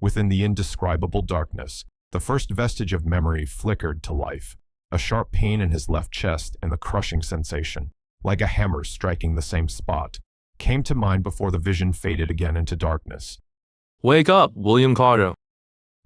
Within the indescribable darkness, the first vestige of memory flickered to life. A sharp pain in his left chest and the crushing sensation, like a hammer striking the same spot, came to mind before the vision faded again into darkness. Wake up, William Carter.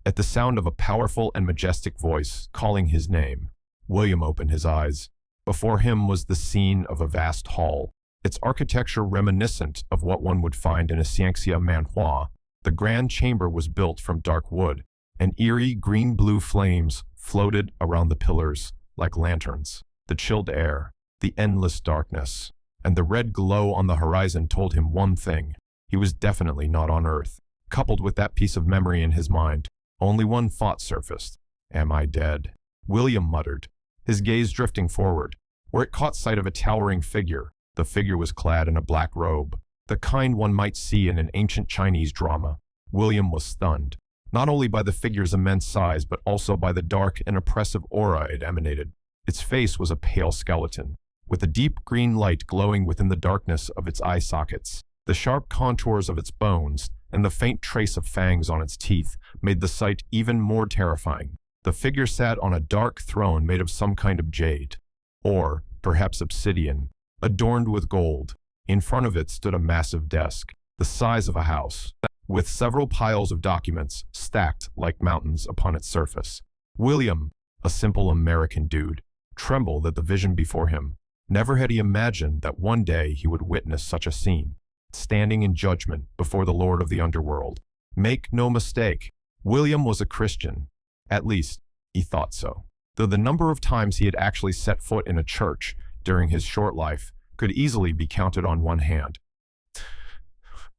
At the sound of a powerful and majestic voice calling his name, William opened his eyes. Before him was the scene of a vast hall, its architecture reminiscent of what one would find in a xiangxia manhua. The grand chamber was built from dark wood, and eerie green-blue flames floated around the pillars like lanterns. The chilled air, the endless darkness, and the red glow on the horizon told him one thing: he was definitely not on Earth. Coupled with that piece of memory in his mind, only one thought surfaced. Am I dead? William muttered, his gaze drifting forward, where it caught sight of a towering figure. The figure was clad in a black robe, the kind one might see in an ancient Chinese drama. William was stunned, not only by the figure's immense size, but also by the dark and oppressive aura it emanated. Its face was a pale skeleton, with a deep green light glowing within the darkness of its eye sockets. The sharp contours of its bones and the faint trace of fangs on its teeth made the sight even more terrifying. The figure sat on a dark throne made of some kind of jade, or perhaps obsidian, adorned with gold. In front of it stood a massive desk, the size of a house, with several piles of documents stacked like mountains upon its surface. William, a simple American dude, trembled at the vision before him. Never had he imagined that one day he would witness such a scene, standing in judgment before the Lord of the Underworld. Make no mistake, William was a Christian. At least, he thought so. Though the number of times he had actually set foot in a church during his short life could easily be counted on one hand.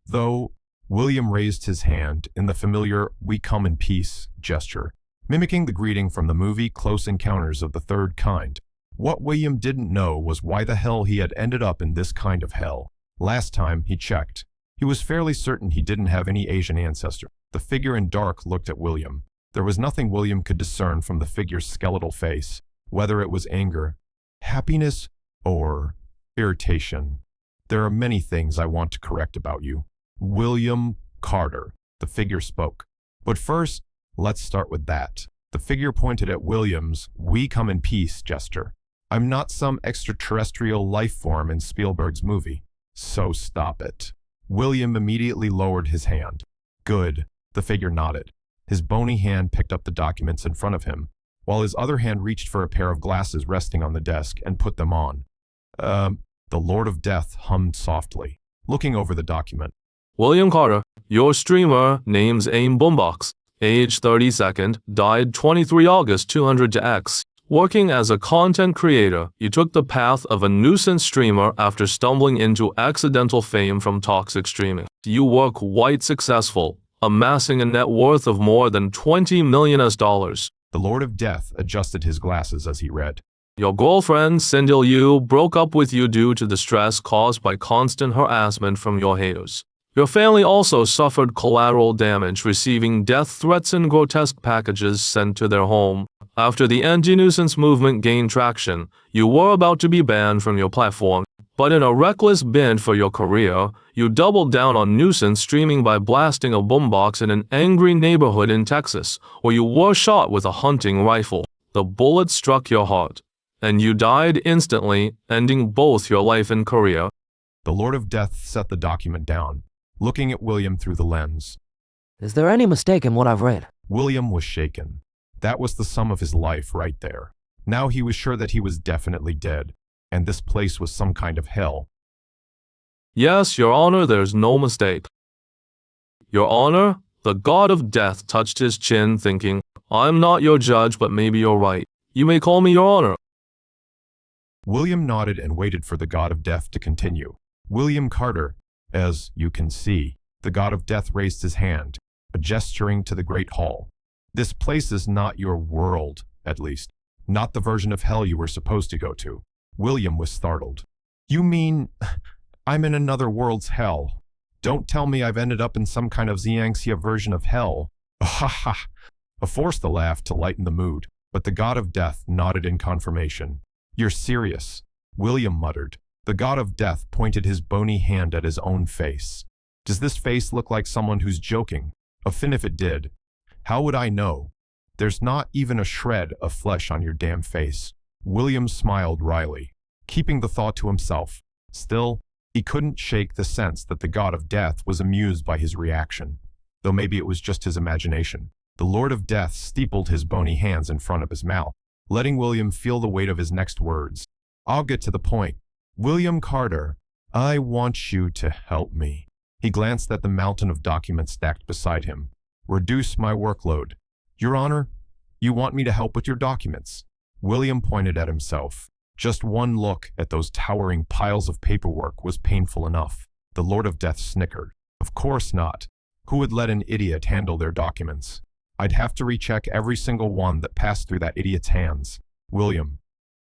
Though William raised his hand in the familiar "We come in peace" gesture, mimicking the greeting from the movie Close Encounters of the Third Kind. What William didn't know was why the hell he had ended up in this kind of hell. Last time he checked, he was fairly certain he didn't have any Asian ancestor. The figure in dark looked at William. There was nothing William could discern from the figure's skeletal face, whether it was anger, happiness, or irritation. There are many things I want to correct about you, William Carter, the figure spoke. But first, let's start with that. The figure pointed at William's "We come in peace" gesture. I'm not some extraterrestrial life form in Spielberg's movie, so stop it. William immediately lowered his hand. Good, the figure nodded. His bony hand picked up the documents in front of him, while his other hand reached for a pair of glasses resting on the desk and put them on. The Lord of Death hummed softly, looking over the document. William Carter, your streamer, name's AIM Boombox, age 32nd, died 23 August 200X. Working as a content creator, you took the path of a nuisance streamer after stumbling into accidental fame from toxic streaming. You were quite successful, amassing a net worth of more than $20 million. The Lord of Death adjusted his glasses as he read. Your girlfriend, Cindy Liu, broke up with you due to the stress caused by constant harassment from your haters. Your family also suffered collateral damage, receiving death threats and grotesque packages sent to their home. After the anti-nuisance movement gained traction, you were about to be banned from your platform, but in a reckless bid for your career, you doubled down on nuisance streaming by blasting a boombox in an angry neighborhood in Texas, where you were shot with a hunting rifle. The bullet struck your heart, and you died instantly, ending both your life and career. The Lord of Death set the document down, looking at William through the lens. Is there any mistake in what I've read? William was shaken. That was the sum of his life right there. Now he was sure that he was definitely dead, and this place was some kind of hell. Yes, Your Honor, there's no mistake. Your Honor, the God of Death touched his chin, thinking, I'm not your judge, but maybe you're right. You may call me Your Honor. William nodded and waited for the God of Death to continue. William Carter, as you can see, the God of Death raised his hand, gesturing to the Great Hall. This place is not your world, at least. Not the version of hell you were supposed to go to. William was startled. You mean I'm in another world's hell? Don't tell me I've ended up in some kind of Xiangxia version of hell. Ha ha! I forced a laugh to lighten the mood, but the God of Death nodded in confirmation. You're serious, William muttered. The God of Death pointed his bony hand at his own face. Does this face look like someone who's joking? Offend if it did. How would I know? There's not even a shred of flesh on your damn face. William smiled wryly, keeping the thought to himself. Still, he couldn't shake the sense that the god of death was amused by his reaction, though maybe it was just his imagination. The Lord of Death steepled his bony hands in front of his mouth, letting William feel the weight of his next words. I'll get to the point. William Carter, I want you to help me. He glanced at the mountain of documents stacked beside him. Reduce my workload. Your Honor, you want me to help with your documents? William pointed at himself. Just one look at those towering piles of paperwork was painful enough. The Lord of Death snickered. Of course not. Who would let an idiot handle their documents? I'd have to recheck every single one that passed through that idiot's hands. William.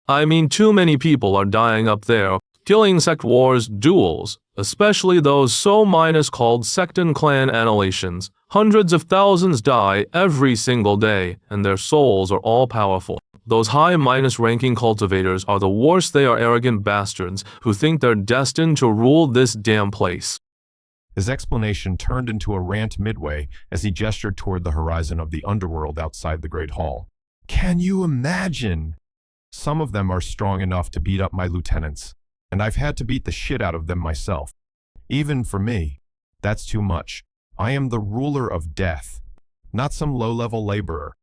I mean, too many people are dying up there, killing sect wars, duels, especially those so minus called sect and clan annihilations. Hundreds of thousands die every single day, and their souls are all powerful. Those high minus ranking cultivators are the worst. They are arrogant bastards who think they're destined to rule this damn place. His explanation turned into a rant midway as he gestured toward the horizon of the underworld outside the Great Hall. Can you imagine? Some of them are strong enough to beat up my lieutenants, and I've had to beat the shit out of them myself. Even for me, that's too much. I am the ruler of death, not some low-level laborer.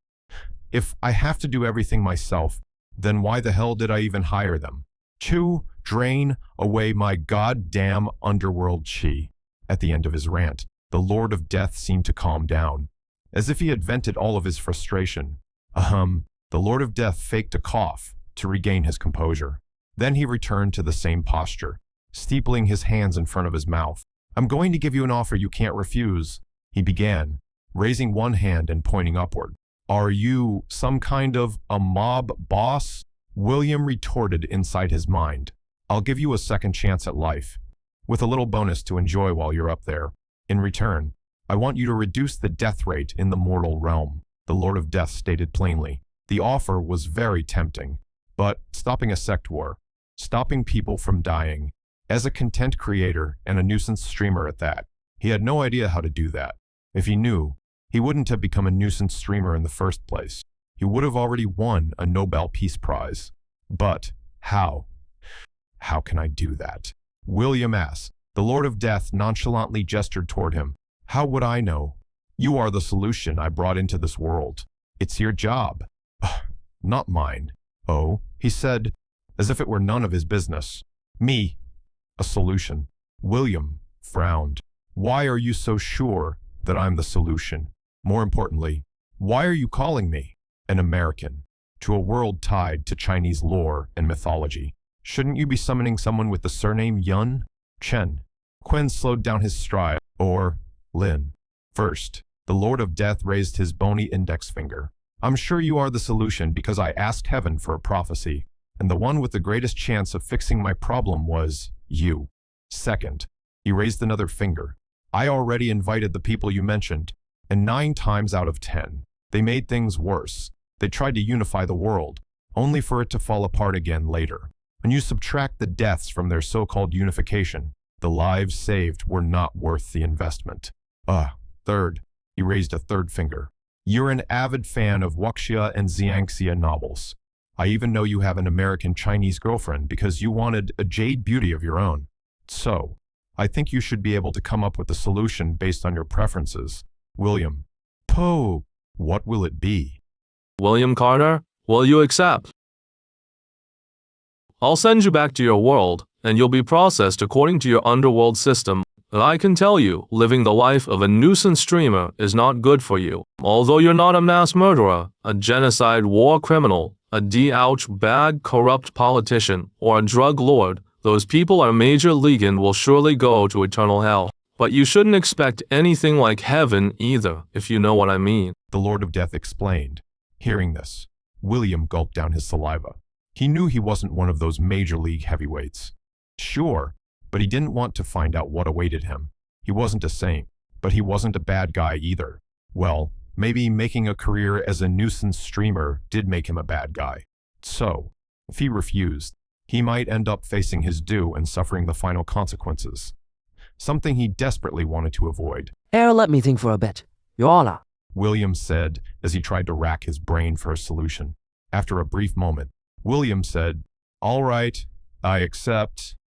If I have to do everything myself, then why the hell did I even hire them? To drain away my goddamn underworld chi. At the end of his rant, the Lord of Death seemed to calm down, as if he had vented all of his frustration. The Lord of Death faked a cough to regain his composure. Then he returned to the same posture, steepling his hands in front of his mouth. I'm going to give you an offer you can't refuse, he began, raising one hand and pointing upward. Are you some kind of a mob boss? William retorted inside his mind. I'll give you a second chance at life, with a little bonus to enjoy while you're up there. In return, I want you to reduce the death rate in the mortal realm, the Lord of Death stated plainly. The offer was very tempting, but stopping a sect war, stopping people from dying, as a content creator and a nuisance streamer at that, he had no idea how to do that. If he knew, he wouldn't have become a nuisance streamer in the first place. He would have already won a Nobel Peace Prize. But how? How can I do that? William asked. The Lord of Death nonchalantly gestured toward him. How would I know? You are the solution I brought into this world. It's your job. Not mine. Oh, he said, as if it were none of his business. Me. A solution. William frowned. Why are you so sure that I'm the solution? More importantly, why are you calling me an American to a world tied to Chinese lore and mythology? Shouldn't you be summoning someone with the surname Yun? Chen. Quinn slowed down his stride. Or Lin. First, the Lord of Death raised his bony index finger. I'm sure you are the solution because I asked heaven for a prophecy, and the one with the greatest chance of fixing my problem was you. Second, he raised another finger. I already invited the people you mentioned, and 9 times out of 10, they made things worse. They tried to unify the world, only for it to fall apart again later. When you subtract the deaths from their so-called unification, the lives saved were not worth the investment. Third, he raised a third finger. You're an avid fan of wuxia and xiangxia novels. I even know you have an American Chinese girlfriend because you wanted a jade beauty of your own. So, I think you should be able to come up with a solution based on your preferences. William. Poe, what will it be? William Carter, will you accept? I'll send you back to your world, and you'll be processed according to your underworld system. And I can tell you, living the life of a nuisance streamer is not good for you. Although you're not a mass murderer, a genocide war criminal, a D-ouch bad corrupt politician, or a drug lord, those people are major league and will surely go to eternal hell. But you shouldn't expect anything like heaven either, if you know what I mean. The Lord of Death explained. Hearing this, William gulped down his saliva. He knew he wasn't one of those major league heavyweights. Sure, but he didn't want to find out what awaited him. He wasn't a saint, but he wasn't a bad guy either. Well, maybe making a career as a nuisance streamer did make him a bad guy. So, if he refused, he might end up facing his due and suffering the final consequences. Something he desperately wanted to avoid. Let me think for a bit. Your Honor, William said as he tried to rack his brain for a solution. After a brief moment, William said, "All right, I accept."